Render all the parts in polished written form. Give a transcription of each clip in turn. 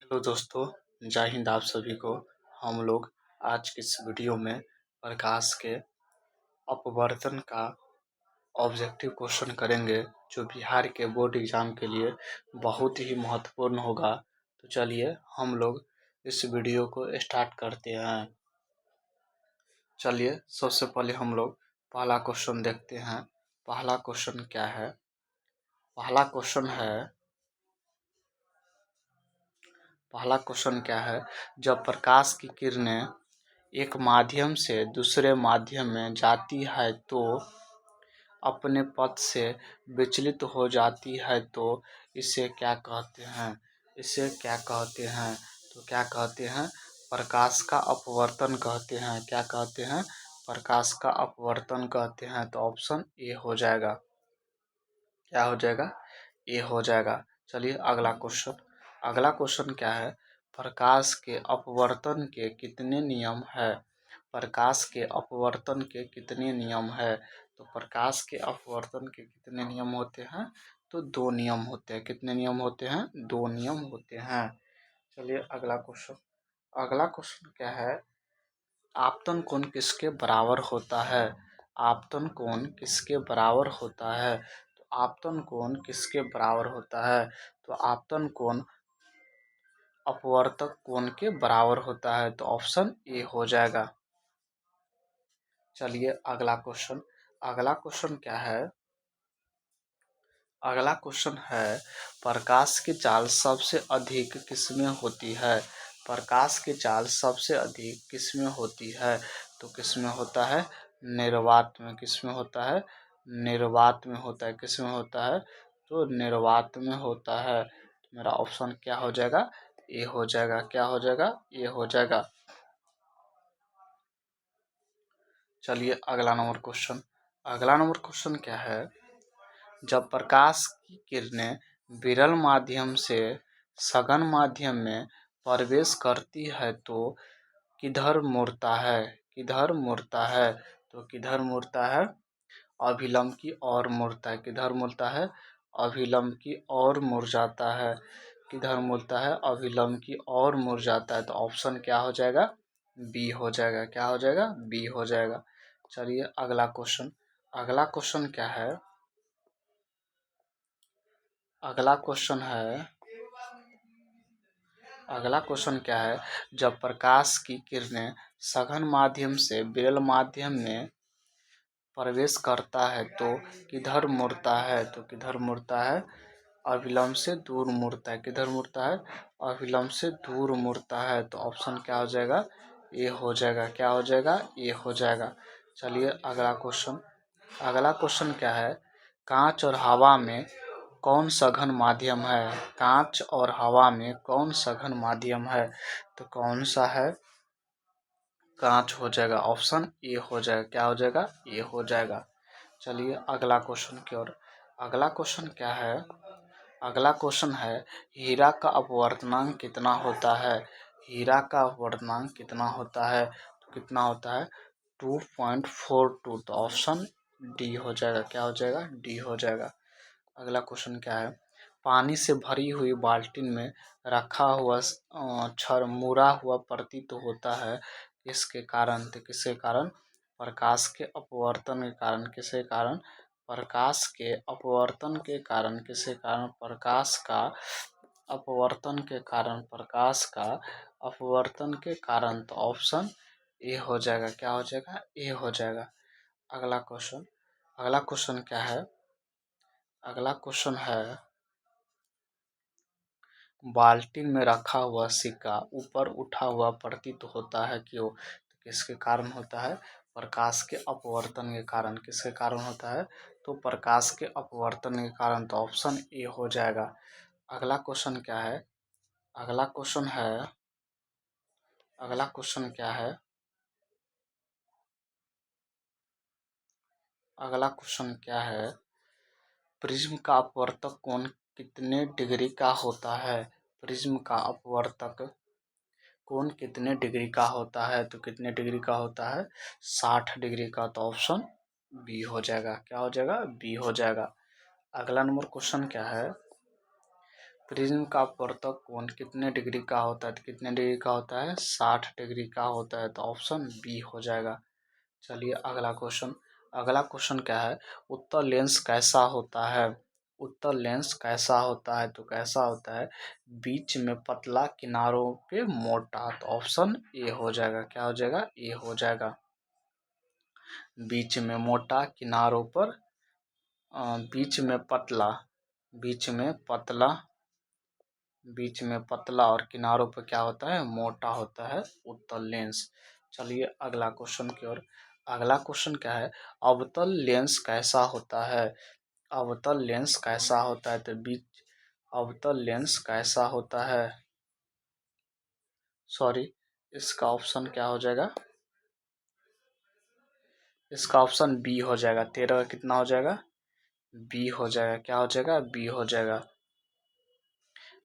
Hello दोस्तों, जय हिंद आप सभी को। हम लोग आज की इस वीडियो में प्रकाश के अपवर्तन का ऑब्जेक्टिव क्वेश्चन करेंगे, जो बिहार के बोर्ड एग्जाम के लिए बहुत ही महत्वपूर्ण होगा। तो चलिए हम लोग इस वीडियो को स्टार्ट करते हैं। चलिए सबसे पहले हम लोग पहला क्वेश्चन देखते हैं। पहला क्वेश्चन क्या है? पहला क्वेश्चन है पहला क्वेश्चन क्या है? जब प्रकाश की किरणें एक माध्यम से दूसरे माध्यम में जाती है तो अपने पथ से विचलित हो जाती है, तो इसे क्या कहते हैं? इसे क्या कहते हैं? तो क्या कहते हैं? प्रकाश का अपवर्तन कहते हैं। क्या कहते हैं? प्रकाश का अपवर्तन कहते हैं। तो ऑप्शन ए हो जाएगा। क्या हो जाएगा? ए हो जाएगा। चलिए अगला क्वेश्चन। अगला क्वेश्चन क्या है? प्रकाश के अपवर्तन के कितने नियम है? प्रकाश के अपवर्तन के कितने नियम है? तो प्रकाश के अपवर्तन के कितने नियम होते हैं? तो दो नियम होते हैं। कितने नियम होते हैं? दो नियम होते हैं। चलिए अगला क्वेश्चन। अगला क्वेश्चन क्या है? आपतन कोण किसके बराबर होता है? आपतन कोण किसके बराबर होता है? तो आपतन कोण किसके बराबर होता है? तो आपतन कोण अपवर्तक कोण के बराबर होता है। तो ऑप्शन ए हो जाएगा। चलिए अगला क्वेश्चन। अगला क्वेश्चन क्या है? अगला क्वेश्चन है, प्रकाश की चाल सबसे अधिक किसमें होती है? प्रकाश की चाल सबसे अधिक किसमें होती है? तो किसमें होता है? निर्वात में। किसमें होता है? निर्वात में होता है। किसमें होता है? तो निर्वात में होता है। तो मेरा ऑप्शन क्या हो जाएगा? ए हो जाएगा। क्या हो जाएगा? ए हो जाएगा। चलिए अगला नंबर क्वेश्चन। अगला नंबर क्वेश्चन क्या है? जब प्रकाश की किरणें विरल माध्यम से सघन माध्यम में प्रवेश करती है तो किधर मुड़ता है? किधर मुड़ता है? तो किधर मुड़ता है? अभिलंब की ओर मुड़ता है। किधर मुड़ता है? अभिलंब की ओर मुड़ जाता है। किधर मुड़ता है? अभिलंब की ओर मुड़ जाता है। तो ऑप्शन क्या हो जाएगा? बी हो जाएगा। क्या हो जाएगा? बी हो जाएगा। चलिए अगला क्वेश्चन। अगला क्वेश्चन क्या है? अगला क्वेश्चन है अगला क्वेश्चन क्या है? जब प्रकाश की किरणें सघन माध्यम से विरल माध्यम में प्रवेश करता है तो किधर मुड़ता है? तो किधर मुड़ता है? अभिलंब से दूर मुड़ता है। किधर मुड़ता है? अभिलंब से दूर मुड़ता है। तो ऑप्शन क्या हो जाएगा? ए हो जाएगा। क्या हो जाएगा? ए हो जाएगा। चलिए अगला क्वेश्चन। अगला क्वेश्चन क्या है? कांच और हवा में कौन सघन माध्यम है? कांच और हवा में कौन सघन माध्यम है? तो कौन सा है? कांच हो जाएगा। ऑप्शन ए हो जाएगा। क्या हो जाएगा? ए हो जाएगा। चलिए अगला क्वेश्चन की ओर। अगला क्वेश्चन क्या है? अगला क्वेश्चन है, हीरा का अपवर्तनांक कितना होता है? हीरा का अपवर्तनांक कितना होता है? तो कितना होता है? 2.42। तो ऑप्शन डी हो जाएगा। क्या हो जाएगा? डी हो जाएगा। अगला क्वेश्चन क्या है? पानी से भरी हुई बाल्टी में रखा हुआ छड़ मुड़ा हुआ प्रतीत होता है, किसके कारण? तो किसके कारण? प्रकाश के अपवर्तन के कारण। किसके कारण? प्रकाश के अपवर्तन के कारण। किसके कारण? प्रकाश का अपवर्तन के कारण। प्रकाश का अपवर्तन के कारण। तो ऑप्शन ए हो जाएगा। क्या हो जाएगा? ए हो जाएगा। अगला क्वेश्चन। अगला क्वेश्चन क्या है? अगला क्वेश्चन है, बाल्टी में रखा हुआ सिक्का ऊपर उठा हुआ प्रतीत होता है, क्यों? तो किसके कारण होता है? प्रकाश के अपवर्तन के कारण। किसके कारण होता है? तो प्रकाश के अपवर्तन के कारण। तो ऑप्शन ए हो जाएगा। अगला क्वेश्चन क्या है? अगला क्वेश्चन है अगला क्वेश्चन क्या है? अगला क्वेश्चन क्या है? प्रिज्म का अपवर्तक कोण कितने डिग्री का होता है? प्रिज्म का अपवर्तक कोण कितने डिग्री का होता है? तो कितने डिग्री का होता है? 60 डिग्री का। तो ऑप्शन बी हो जाएगा। क्या हो जाएगा? बी हो जाएगा। अगला नंबर क्वेश्चन क्या है? प्रिज्म का अपवर्तक कोण कितने डिग्री का होता है? तो कितने डिग्री का होता है? 60 डिग्री का होता है। तो ऑप्शन बी हो जाएगा। चलिए अगला क्वेश्चन। अगला क्वेश्चन क्या है? उत्तल लेंस कैसा होता है? उत्तल लेंस कैसा होता है? तो कैसा होता है? बीच में पतला, किनारों पे मोटा। तो ऑप्शन ए हो जाएगा। क्या हो जाएगा? ए हो जाएगा। बीच में मोटा, किनारों पर बीच में पतला, बीच में पतला, बीच में पतला और किनारों पर क्या होता है? मोटा होता है उत्तल लेंस। चलिए अगला क्वेश्चन की ओर। अगला क्वेश्चन क्या है? अवतल लेंस कैसा होता है? अवतल लेंस कैसा होता है? तो बीच अवतल लेंस कैसा होता है? सॉरी, इसका ऑप्शन क्या हो जाएगा? इसका ऑप्शन बी हो जाएगा। 13 का कितना हो जाएगा? बी हो जाएगा। क्या हो जाएगा? बी हो जाएगा।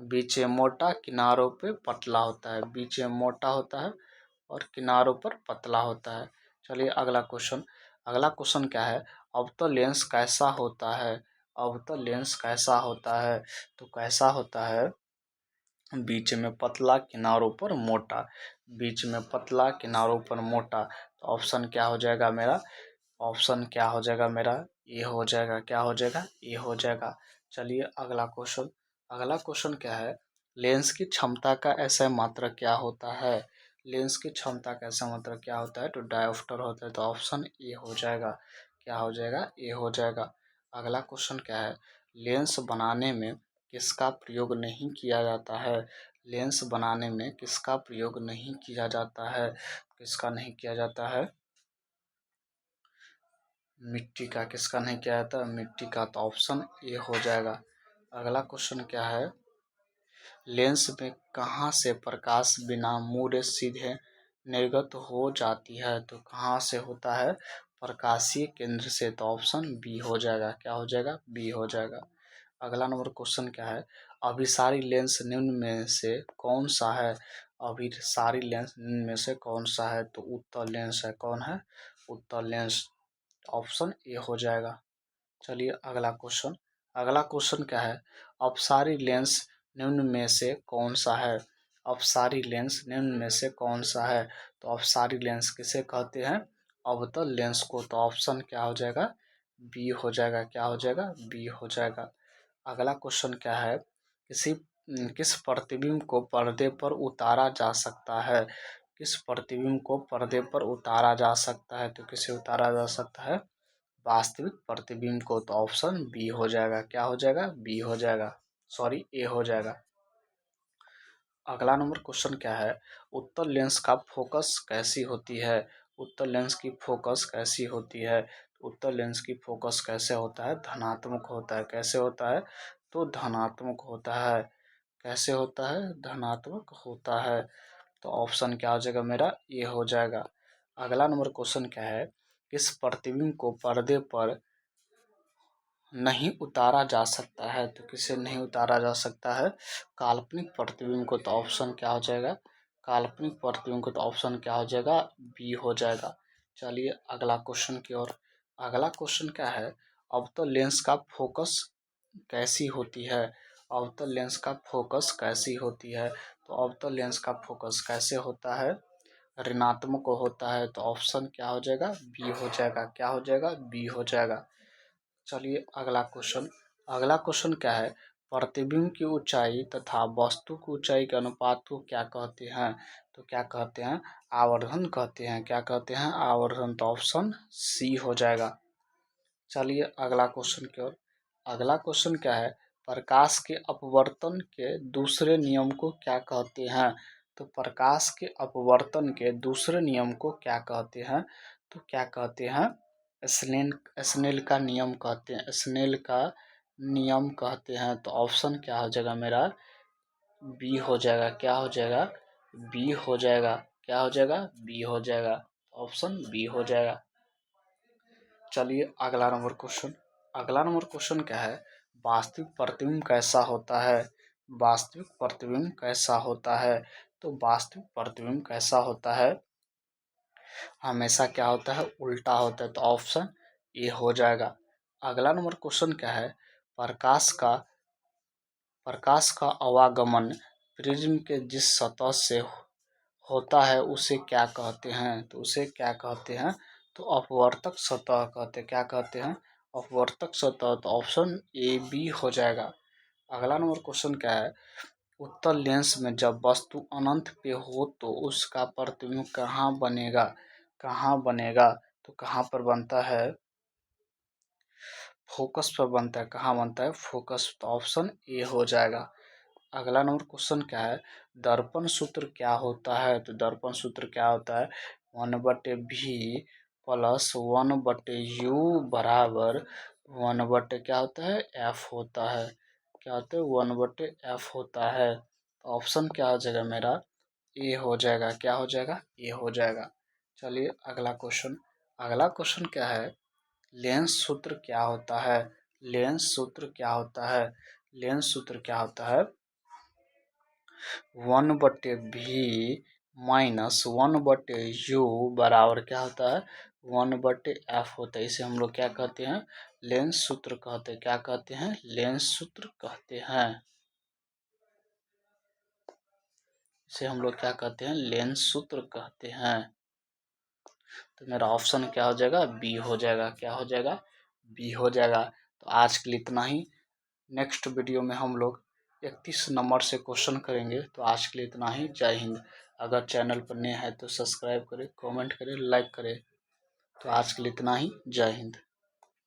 बीच में मोटा, किनारों पे पतला होता है। बीच में मोटा होता है और किनारों पर पतला होता है। चलिए अगला क्वेश्चन। अगला क्वेश्चन क्या है? अवतल लेंस कैसा होता है? अवतल लेंस कैसा होता है? तो कैसा होता है? बीच में पतला, किनारों पर मोटा। बीच में पतला, किनारों पर मोटा। तो ऑप्शन क्या हो जाएगा मेरा? ऑप्शन क्या हो जाएगा मेरा? ए हो जाएगा। क्या हो जाएगा? ए हो जाएगा। चलिए अगला क्वेश्चन। अगला क्वेश्चन क्या है? लेंस की क्षमता का ऐसा मात्रक क्या होता है? लेंस की क्षमता का ऐसा मात्रक क्या होता है? तो डायोप्टर होता है। तो ऑप्शन ए हो जाएगा। क्या हो जाएगा? ए हो जाएगा। अगला क्वेश्चन क्या है? लेंस बनाने में किसका प्रयोग नहीं किया जाता है? लेंस बनाने में किसका प्रयोग नहीं किया जाता है? किसका नहीं किया जाता है? मिट्टी का। किसका नहीं किया जाता? मिट्टी का। तो ऑप्शन ए हो जाएगा। अगला क्वेश्चन क्या है? लेंस में कहाँ से प्रकाश बिना मुड़े सीधे निर्गत हो जाती है? तो कहाँ से होता है? प्रकाशीय केंद्र से। तो ऑप्शन बी हो जाएगा। क्या हो जाएगा? बी हो जाएगा। अगला नंबर क्वेश्चन क्या है? अभिसारी लेंस निम्न में से कौन सा है? अभिसारी लेंस निम्न में से कौन सा है? तो उत्तल लेंस है। कौन है? उत्तल लेंस। ऑप्शन ए हो जाएगा। चलिए अगला क्वेश्चन। अगला क्वेश्चन क्या है? अपसारी लेंस निम्न में से कौन सा है? अपसारी लेंस निम्न में से कौन सा है? तो अपसारी लेंस किसे कहते हैं? अवतल लेंस को। तो ऑप्शन क्या हो जाएगा? बी हो जाएगा। क्या हो जाएगा? बी हो जाएगा। अगला क्वेश्चन क्या है? किस प्रतिबिंब को पर्दे पर उतारा जा सकता है? किस प्रतिबिंब को पर्दे पर उतारा जा सकता है? तो किसे उतारा जा सकता है? वास्तविक प्रतिबिंब को। तो ऑप्शन बी हो जाएगा। क्या हो जाएगा? बी हो जाएगा। सॉरी, ए हो जाएगा। अगला नंबर क्वेश्चन क्या है? उत्तल लेंस का फोकस कैसी होती है? उत्तल लेंस की फोकस कैसी होती है? उत्तल लेंस की फोकस कैसे होता है? धनात्मक होता है। कैसे होता है? तो धनात्मक होता है। कैसे होता है? धनात्मक होता है। तो ऑप्शन क्या हो जाएगा मेरा? ये हो जाएगा। अगला नंबर क्वेश्चन क्या है? किस प्रतिबिंब को पर्दे पर नहीं उतारा जा सकता है? तो किसे नहीं उतारा जा सकता है? काल्पनिक प्रतिबिंब को। तो ऑप्शन क्या हो जाएगा? काल्पनिक प्रतिबिंब को। तो ऑप्शन क्या हो जाएगा? बी हो जाएगा। चलिए अगला क्वेश्चन की ओर। अगला क्वेश्चन क्या है? अवतल लेंस का फोकस कैसी होती है? अवतल लेंस का फोकस कैसी होती है? तो अवतल लेंस का फोकस कैसे होता है? ऋणात्मक होता है। तो ऑप्शन क्या हो जाएगा? बी हो जाएगा। क्या हो जाएगा? बी हो जाएगा। चलिए अगला क्वेश्चन। अगला क्वेश्चन क्या है? प्रतिबिंब की ऊंचाई तथा वस्तु की ऊंचाई के अनुपात को क्या कहते हैं? तो क्या कहते हैं? आवर्धन कहते हैं। क्या कहते हैं? आवर्धन। तो ऑप्शन सी हो जाएगा। चलिए अगला क्वेश्चन की ओर। अगला क्वेश्चन क्या है? प्रकाश के अपवर्तन के दूसरे नियम को क्या कहते हैं? तो प्रकाश के अपवर्तन के दूसरे नियम को क्या कहते हैं? तो क्या कहते हैं? स्नेल स्नेल का नियम कहते हैं। स्नेल का नियम कहते हैं। तो ऑप्शन क्या हो जाएगा मेरा? बी हो जाएगा। क्या हो जाएगा? बी हो जाएगा। क्या हो जाएगा? बी हो जाएगा। ऑप्शन बी हो जाएगा। चलिए अगला नंबर क्वेश्चन। अगला नंबर क्वेश्चन क्या है? वास्तविक प्रतिबिंब कैसा होता है? वास्तविक प्रतिबिंब कैसा होता है? तो वास्तविक प्रतिबिंब कैसा होता है? हमेशा क्या होता है? उल्टा होता है। तो ऑप्शन ए हो जाएगा। अगला नंबर क्वेश्चन क्या है? प्रकाश का प्रकाश का आवागमन प्रिज्म के जिस सतह से होता है उसे क्या कहते हैं? तो उसे क्या कहते हैं? तो अपवर्तक सतह कहते हैं। क्या कहते हैं? अपवर्तक सतह। तो ऑप्शन ए बी हो जाएगा। अगला नंबर क्वेश्चन क्या है? उत्तल लेंस में जब वस्तु अनंत पे हो तो उसका प्रतिबिंब कहाँ बनेगा? कहाँ बनेगा? तो कहाँ पर बनता है? फोकस पर बनता है। कहाँ बनता है? फोकस। तो ऑप्शन ए हो जाएगा। अगला नंबर क्वेश्चन क्या है? दर्पण सूत्र क्या होता है? तो दर्पण सूत्र क्या होता है? 1/v प्लस 1/u बराबर 1/ क्या होता है? एफ होता है। क्या होता है? 1/f होता है। तो ऑप्शन क्या हो जाएगा मेरा? ए हो जाएगा। क्या हो जाएगा? ए हो जाएगा। चलिए अगला क्वेश्चन। अगला क्वेश्चन क्या है? लेंस सूत्र क्या होता है? लेंस सूत्र क्या होता है? लेंस सूत्र क्या होता है? 1/v माइनस 1/u बराबर क्या होता है? 1/f होता है। इसे हम लोग क्या कहते हैं? लेंस सूत्र कहते हैं। क्या कहते हैं? लेंस सूत्र कहते हैं। इसे हम लोग क्या कहते हैं? लेंस सूत्र कहते हैं। तो मेरा ऑप्शन क्या हो जाएगा? बी हो जाएगा। क्या हो जाएगा? बी हो जाएगा। तो आज के लिए इतना ही। नेक्स्ट वीडियो में हम लोग 31 नंबर से क्वेश्चन करेंगे। तो आज के लिए इतना ही। जय हिंद। अगर चैनल पर नए हैं तो सब्सक्राइब करें, कमेंट करें, लाइक करें। तो आज के लिए इतना ही। जय हिंद।